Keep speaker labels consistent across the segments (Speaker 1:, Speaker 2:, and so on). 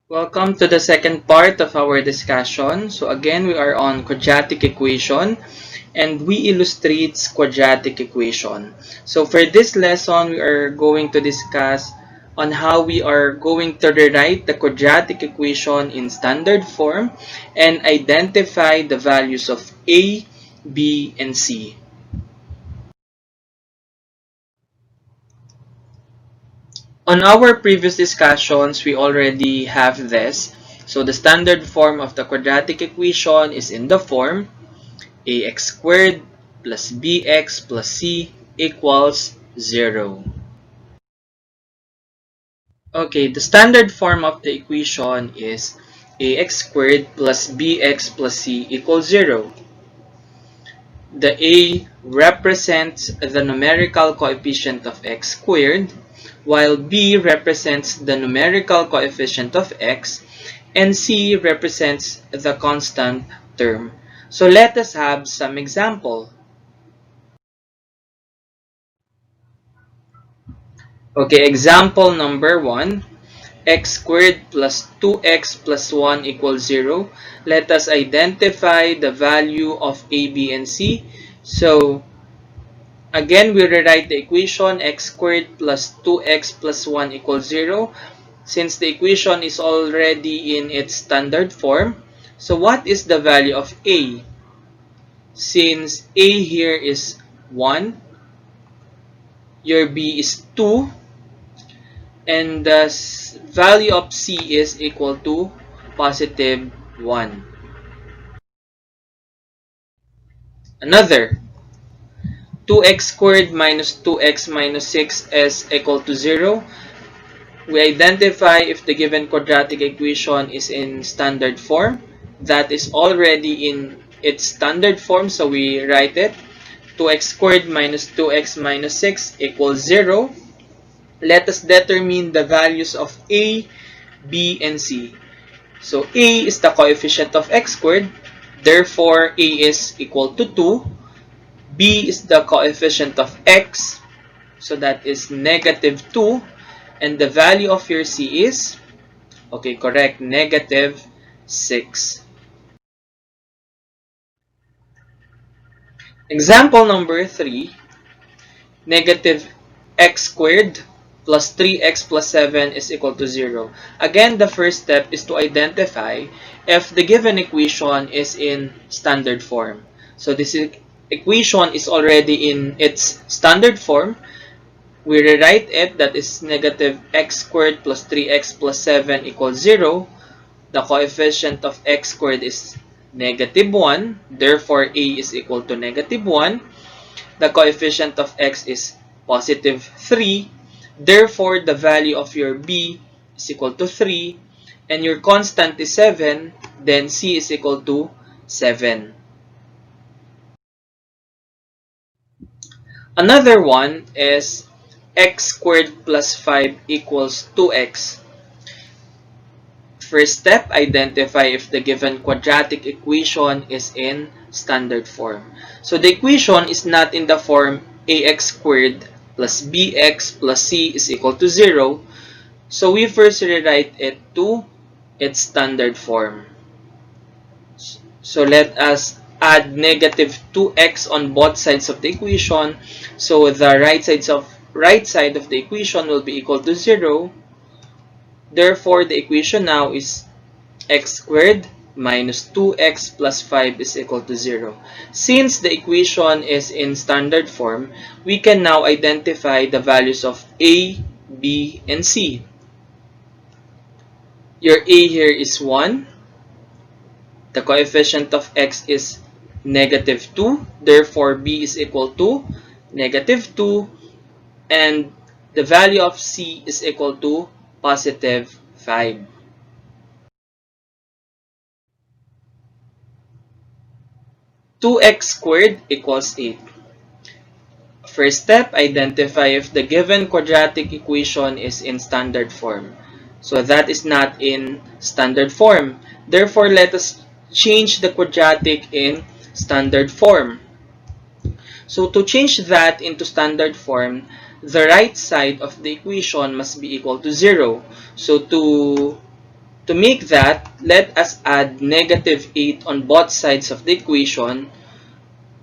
Speaker 1: Welcome to the second part of our discussion. So again, we are on quadratic equation and we illustrate quadratic equation. So for this lesson, we are going to discuss on how we are going to rewrite the quadratic equation in standard form and identify the values of a, b, and c. On our previous discussions, we already have this. So the standard form of the quadratic equation is in the form ax squared plus bx plus c equals 0. Okay, the standard form of the equation is ax squared plus bx plus c equals 0. The a represents the numerical coefficient of x squared, while b represents the numerical coefficient of x, and c represents the constant term. So let us have some example. Okay, example number 1. X squared plus 2x plus 1 equals 0. Let us identify the value of a, b, and c. So again, we rewrite the equation x squared plus 2x plus 1 equals 0. Since the equation is already in its standard form, so what is the value of a? Since a here is 1, your b is 2, and the value of c is equal to positive 1. Another, 2x squared minus 2x minus 6 is equal to 0. We identify if the given quadratic equation is in standard form. That is already in its standard form, so we write it. 2x squared minus 2x minus 6 equals 0. Let us determine the values of a, b, and c. So a is the coefficient of x squared, therefore a is equal to 2. B is the coefficient of x, so that is negative 2. And the value of your c is, okay, correct, negative 6. Example number 3, negative x squared plus 3x plus 7 is equal to 0. Again, the first step is to identify if the given equation is in standard form. So this equation is already in its standard form. We rewrite it, that is negative x squared plus 3x plus 7 equals 0. The coefficient of x squared is negative 1. Therefore, a is equal to negative 1. The coefficient of x is positive 3. Therefore, the value of your b is equal to 3. And your constant is 7. Then c is equal to 7. Another one is x squared plus 5 equals 2x. First step, identify if the given quadratic equation is in standard form. So the equation is not in the form ax squared plus bx plus c is equal to 0. So we first rewrite it to its standard form. So let us add negative 2x on both sides of the equation. So the right side of the equation will be equal to 0. Therefore, the equation now is x squared minus 2x plus 5 is equal to 0. Since the equation is in standard form, we can now identify the values of a, b, and c. Your a here is 1. The coefficient of x is negative 2. Therefore, b is equal to negative 2. And the value of c is equal to positive 5. Two x squared equals 8. First step, identify if the given quadratic equation is in standard form. So that is not in standard form. Therefore, let us change the quadratic in standard form. So to change that into standard form, the right side of the equation must be equal to 0. So to To make that, let us add negative 8 on both sides of the equation.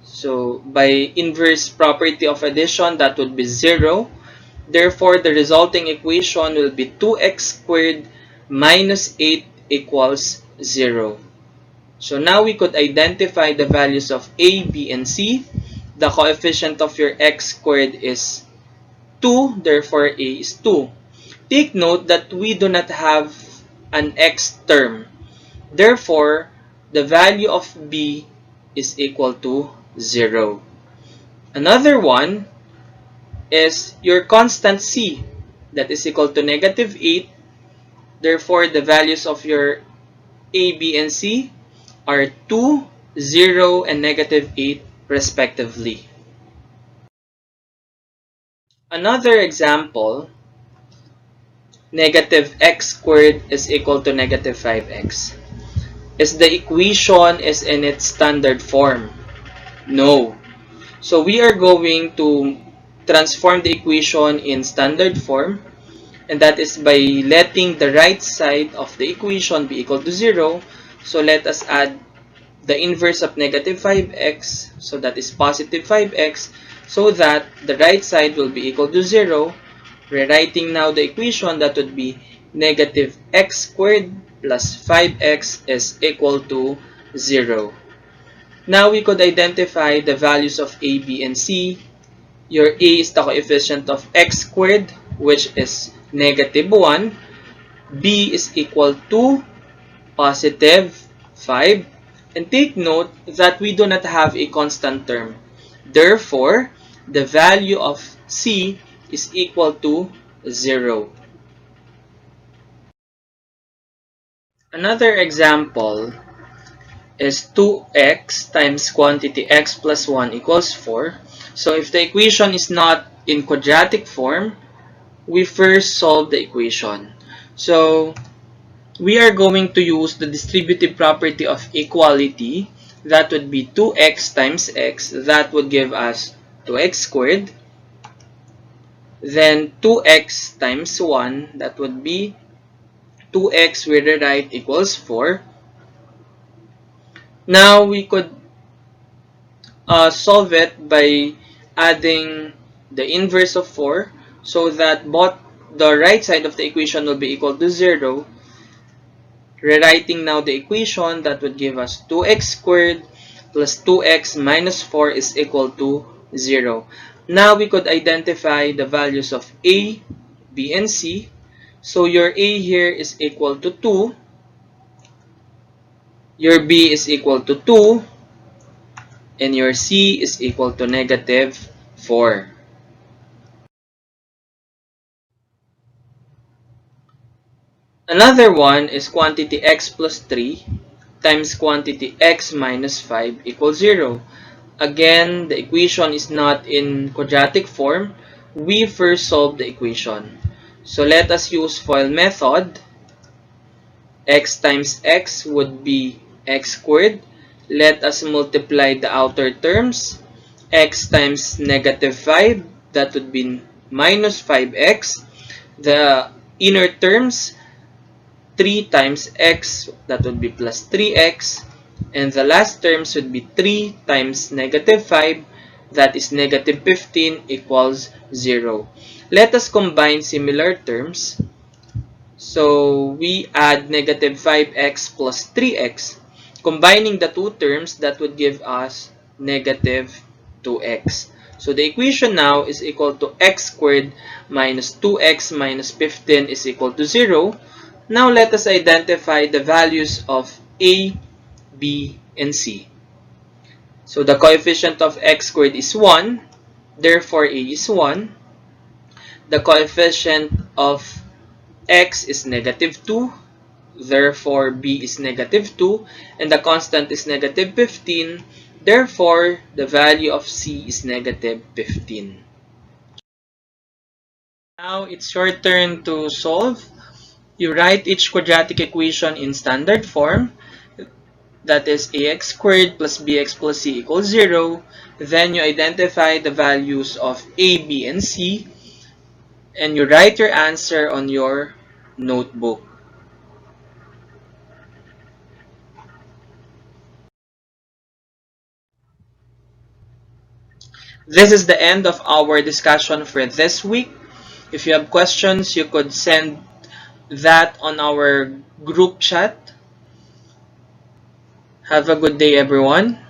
Speaker 1: So by inverse property of addition, that would be 0. Therefore, the resulting equation will be 2x squared minus 8 equals 0. So now we could identify the values of a, b, and c. The coefficient of your x squared is 2, therefore a is 2. Take note that we do not have an x term. Therefore, the value of b is equal to 0. Another one is your constant c, that is equal to negative 8. Therefore, the values of your a, b, and c are 2, 0, and negative 8 respectively. Another example, negative x squared is equal to negative 5x. Is the equation is in its standard form? No. So we are going to transform the equation in standard form, and that is by letting the right side of the equation be equal to 0. So let us add the inverse of negative 5x, so that is positive 5x, so that the right side will be equal to 0. Rewriting now the equation, that would be negative x squared plus 5x is equal to 0. Now we could identify the values of a, b, and c. Your a is the coefficient of x squared, which is negative 1. B is equal to positive 5. And take note that we do not have a constant term. Therefore, the value of c is equal to 0. Another example is 2x times quantity x plus 1 equals 4. So if the equation is not in quadratic form, we first solve the equation. So we are going to use the distributive property of equality. That would be 2x times x. That would give us 2x squared. Then 2x times 1. That would be 2x we rewrite equals 4. Now we could solve it by adding the inverse of 4, so that both the right side of the equation will be equal to 0. Rewriting now the equation, that would give us 2x squared plus 2x minus 4 is equal to 0. Now we could identify the values of a, b, and c. So your a here is equal to 2. Your b is equal to 2. And your c is equal to negative 4. Another one is quantity x plus 3 times quantity x minus 5 equals 0. Again, the equation is not in quadratic form. We first solve the equation. So let us use FOIL method. X times x would be x squared. Let us multiply the outer terms. X times negative 5, that would be minus 5x. The inner terms, 3 times x, that would be plus 3x. And the last terms would be 3 times negative 5, that is negative 15 equals 0. Let us combine similar terms. So we add negative 5x plus 3x. Combining the two terms, that would give us negative 2x. So the equation now is equal to x squared minus 2x minus 15 is equal to 0. Now let us identify the values of a, b, and c. So the coefficient of x squared is 1. Therefore, a is 1. The coefficient of x is negative 2. Therefore, b is negative 2. And the constant is negative 15. Therefore, the value of c is negative 15. Now, it's your turn to solve. You write each quadratic equation in standard form. That is ax squared plus bx plus c equals 0. Then you identify the values of a, b, and c. And you write your answer on your notebook. This is the end of our discussion for this week. If you have questions, you could send that on our group chat. Have a good day, everyone.